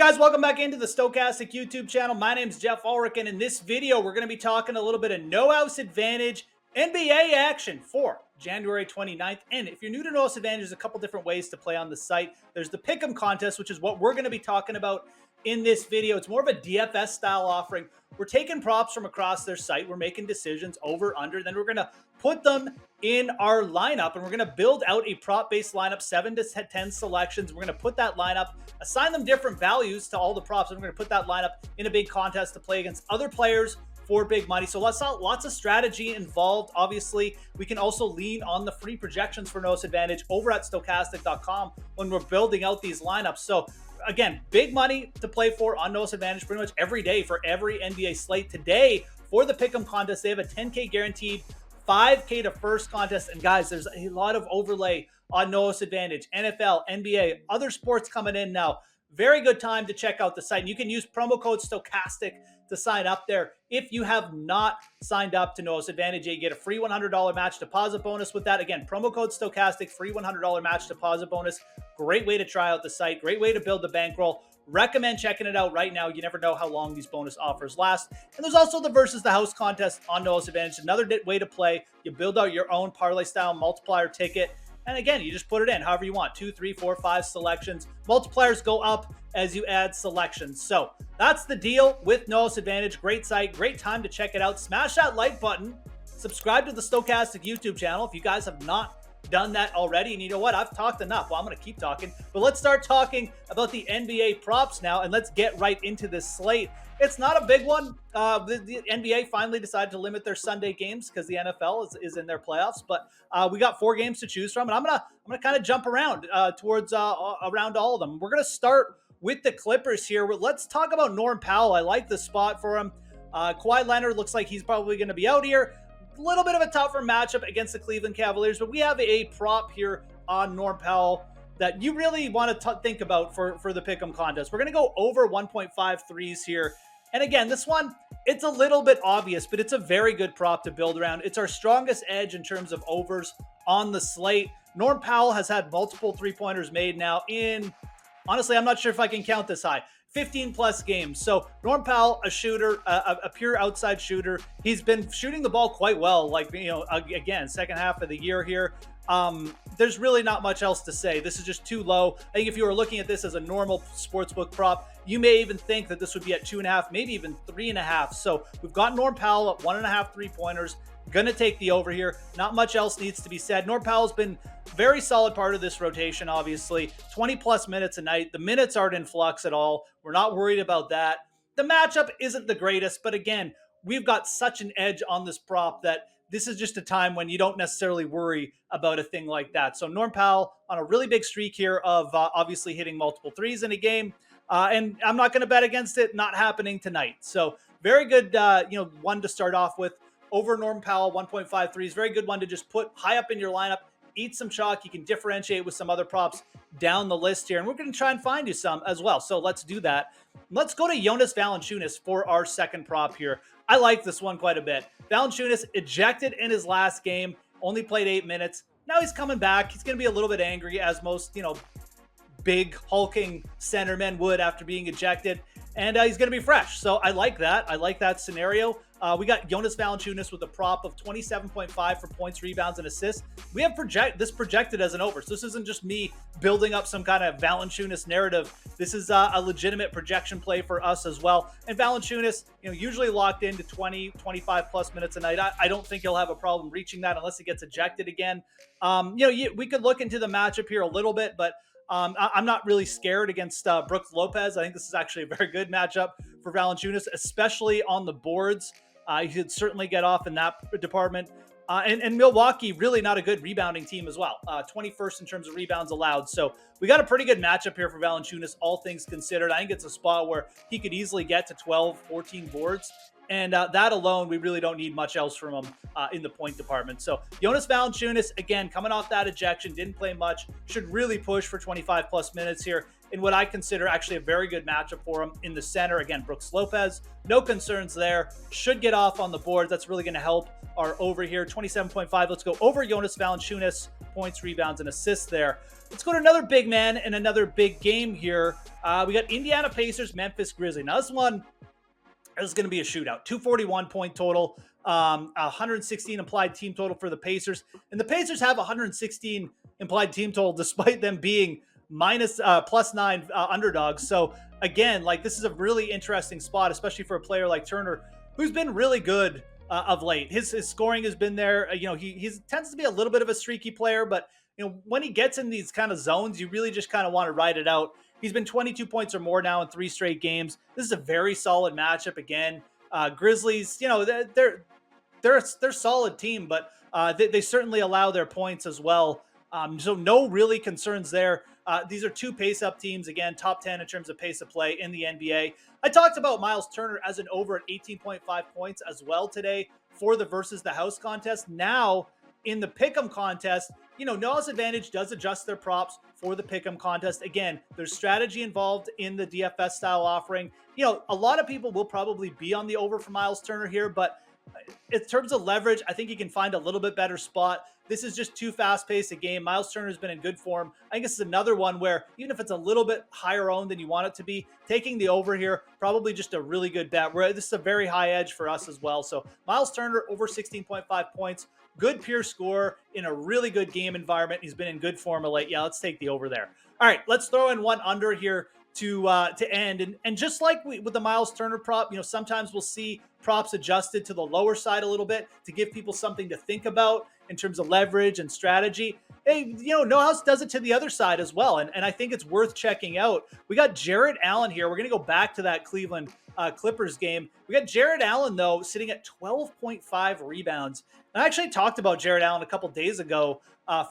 guys, welcome back into the Stokastic YouTube channel. My name is Geoff Ulrich, and in this video, we're going to be talking a little bit of No House Advantage NBA action for January 29th. And if you're new to No House Advantage, there's a couple different ways to play on the site. There's the Pick'em contest, which is what we're going to be talking about in this video. It's more of a DFS style offering. We're taking props from across their site. We're making decisions over, under. Then we're going to put them in our lineup, and we're going to build out a prop-based lineup, 7 to 10 selections. We're going to put that lineup, assign them different values to all the props, and we're going to put that lineup in a big contest to play against other players for big money. So lots of strategy involved. Obviously, we can also lean on the free projections for No House Advantage over at Stokastic.com when we're building out these lineups. So again, big money to play for on No House Advantage pretty much every day for every NBA slate. Today, for the Pick'em contest, they have a 10K guaranteed, 5K to first contest. And guys, there's a lot of overlay on No House Advantage, NFL, NBA, other sports coming in now. Very good time to check out the site. And you can use promo code Stokastic to sign up there. If you have not signed up to No House Advantage, you get a free $100 match deposit bonus with that. Again, promo code Stokastic, free $100 match deposit bonus. Great way to try out the site. Great way to build the bankroll. Recommend checking it out right now. You never know how long these bonus offers last. And there's also the Versus the House contest on No House Advantage. Another way to play. You build out your own parlay style multiplier ticket. And again, you just put it in however you want. 2, 3, 4, 5 selections. Multipliers go up as you add selections. So that's the deal with No House Advantage. Great site. Great time to check it out. Smash that like button. Subscribe to the Stokastic YouTube channel if you guys have not done that already. And you know what? I've talked enough. Well, I'm going to keep talking. But let's start talking about the NBA props now. And let's get right into this slate. It's not a big one. The NBA finally decided to limit their Sunday games because the NFL is in their playoffs. But we got 4 games to choose from, and I'm gonna kind of jump around towards around all of them. We're gonna start with the Clippers here. Let's talk about Norm Powell. I like the spot for him. Kawhi Leonard looks like he's probably going to be out here. A little bit of a tougher matchup against the Cleveland Cavaliers, but we have a prop here on Norm Powell that you really want to think about for the Pick'em contest. We're going to go over 1.5 threes here. And again, this one, it's a little bit obvious, but it's a very good prop to build around. It's our strongest edge in terms of overs on the slate. Norm Powell has had multiple three-pointers made now in, honestly, I'm not sure if I can count this high, 15 plus games. So Norm Powell, a shooter, a pure outside shooter. He's been shooting the ball quite well. Like, you know, again, second half of the year here. There's really not much else to say. This is just too low. I think if you were looking at this as a normal sportsbook prop, you may even think that this would be at 2.5, maybe even 3.5. So we've got Norm Powell at 1.5 3-pointers. Gonna take the over here. Not much else needs to be said. Norm Powell's been very solid part of this rotation, obviously. 20 plus minutes a night. The minutes aren't in flux at all. We're not worried about that. The matchup isn't the greatest, but again, we've got such an edge on this prop that this is just a time when you don't necessarily worry about a thing like that. So Norm Powell on a really big streak here of obviously hitting multiple threes in a game. And I'm not going to bet against it not happening tonight. So very good, one to start off with. Over Norm Powell, 1.5 threes. Very good one to just put high up in your lineup. Eat some chalk. You can differentiate with some other props down the list here. And we're going to try and find you some as well. So let's do that. Let's go to Jonas Valanciunas for our second prop here. I like this one quite a bit. Valanciunas ejected in his last game. Only played 8 minutes. Now he's coming back. He's going to be a little bit angry, as most, big hulking centermen would after being ejected. And he's going to be fresh. So I like that. I like that scenario. We got Jonas Valanciunas with a prop of 27.5 for points, rebounds, and assists. We have this projected as an over. So this isn't just me building up some kind of Valanciunas narrative. This is a legitimate projection play for us as well. And Valanciunas, usually locked into 20, 25 plus minutes a night. I don't think he'll have a problem reaching that unless he gets ejected again. We could look into the matchup here a little bit, but I'm not really scared against Brooks Lopez. I think this is actually a very good matchup for Valanciunas, especially on the boards. He could certainly get off in that department. And Milwaukee, really not a good rebounding team as well. 21st in terms of rebounds allowed. So we got a pretty good matchup here for Valanciunas, all things considered. I think it's a spot where he could easily get to 12, 14 boards. And that alone, we really don't need much else from him in the point department. So Jonas Valanciunas, again, coming off that ejection, didn't play much, should really push for 25 plus minutes here in what I consider actually a very good matchup for him in the center. Again, Brooks Lopez, no concerns there. Should get off on the board. That's really going to help our over here. 27.5. Let's go over Jonas Valanciunas, points, rebounds, and assists there. Let's go to another big man and another big game here. We got Indiana Pacers, Memphis Grizzlies. Now, this one is going to be a shootout. 241 point total, 116 implied team total for the Pacers. And the Pacers have 116 implied team total despite them being +9 underdogs. So again, like, this is a really interesting spot, especially for a player like Turner, who's been really good of late. His scoring has been there. He tends to be a little bit of a streaky player, but when he gets in these kind of zones, you really just kind of want to ride it out. He's been 22 points or more now in 3 straight games. This is a very solid matchup again. Grizzlies, they're a solid team, but they certainly allow their points as well. So no really concerns there. These are 2 pace-up teams, again, top 10 in terms of pace of play in the NBA. I talked about Myles Turner as an over at 18.5 points as well today for the versus the house contest. Now, in the pick'em contest, No House Advantage does adjust their props for the pick'em contest. Again, there's strategy involved in the DFS style offering. A lot of people will probably be on the over for Myles Turner here, but in terms of leverage, I think you can find a little bit better spot. This is just too fast-paced a game. Myles Turner has been in good form. I think this is another one where, even if it's a little bit higher owned than you want it to be, taking the over here, probably just a really good bet. This is a very high edge for us as well. So Myles Turner over 16.5 points. Good pure score in a really good game environment. He's been in good form of late. Yeah, let's take the over there. All right, let's throw in one under here to end. And just like with the Myles Turner prop, sometimes we'll see props adjusted to the lower side a little bit to give people something to think about in terms of leverage and strategy. Hey, No House does it to the other side as well. And I think it's worth checking out. We got Jarrett Allen here. We're going to go back to that Cleveland Clippers game. We got Jarrett Allen, though, sitting at 12.5 rebounds. And I actually talked about Jarrett Allen a couple days ago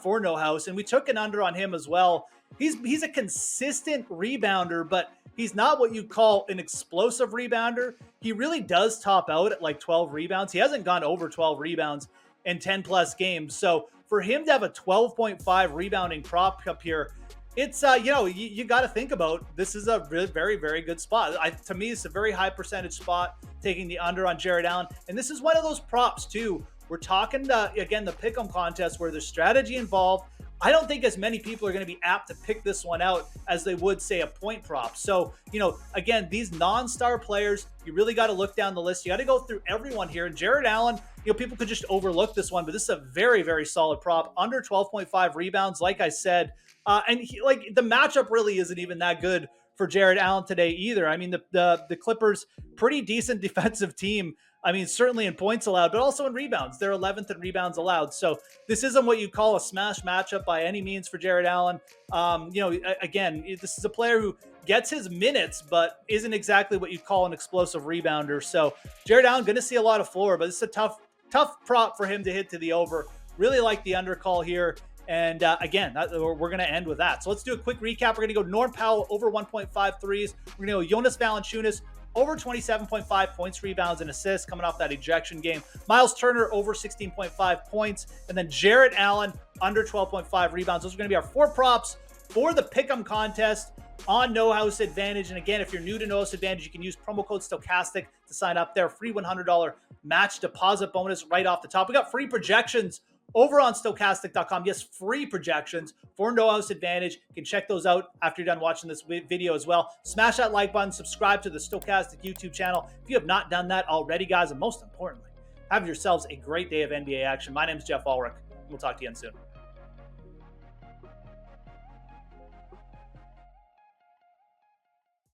for No House, and we took an under on him as well. He's a consistent rebounder, but he's not what you'd call an explosive rebounder. He really does top out at like 12 rebounds. He hasn't gone over 12 rebounds in 10 plus games. So for him to have a 12.5 rebounding prop up here, it's you got to think about, this is a really, very, very good spot. To me, it's a very high percentage spot, taking the under on Jarrett Allen. And this is one of those props too. We're talking again, the pick'em contest where there's strategy involved. I don't think as many people are going to be apt to pick this one out as they would, say, a point prop. So, again, these non-star players, you really got to look down the list. You got to go through everyone here. And Jarrett Allen, people could just overlook this one, but this is a very, very solid prop. Under 12.5 rebounds, like I said. And the matchup really isn't even that good for Jarrett Allen today either. I mean, the Clippers, pretty decent defensive team. I mean, certainly in points allowed, but also in rebounds. They're 11th in rebounds allowed. So this isn't what you call a smash matchup by any means for Jarrett Allen. Again, this is a player who gets his minutes, but isn't exactly what you call an explosive rebounder. So Jarrett Allen going to see a lot of floor, but it's a tough prop for him to hit to the over. Really like the under call here. And again, we're going to end with that. So let's do a quick recap. We're going to go Norm Powell over 1.5 threes. We're going to go Jonas Valanciunas over 27.5 points, rebounds, and assists coming off that ejection game. Myles Turner over 16.5 points. And then Jarrett Allen under 12.5 rebounds. Those are going to be our 4 props for the Pick'em contest on No House Advantage. And again, if you're new to No House Advantage, you can use promo code Stokastic to sign up there. Free $100 match deposit bonus right off the top. We got free projections over on Stokastic.com. Yes, free projections for No House Advantage. You can check those out after you're done watching this video as well. Smash that like button. Subscribe to the Stokastic YouTube channel if you have not done that already, guys. And most importantly, have yourselves a great day of NBA action. My name is Geoff Ulrich. We'll talk to you again soon.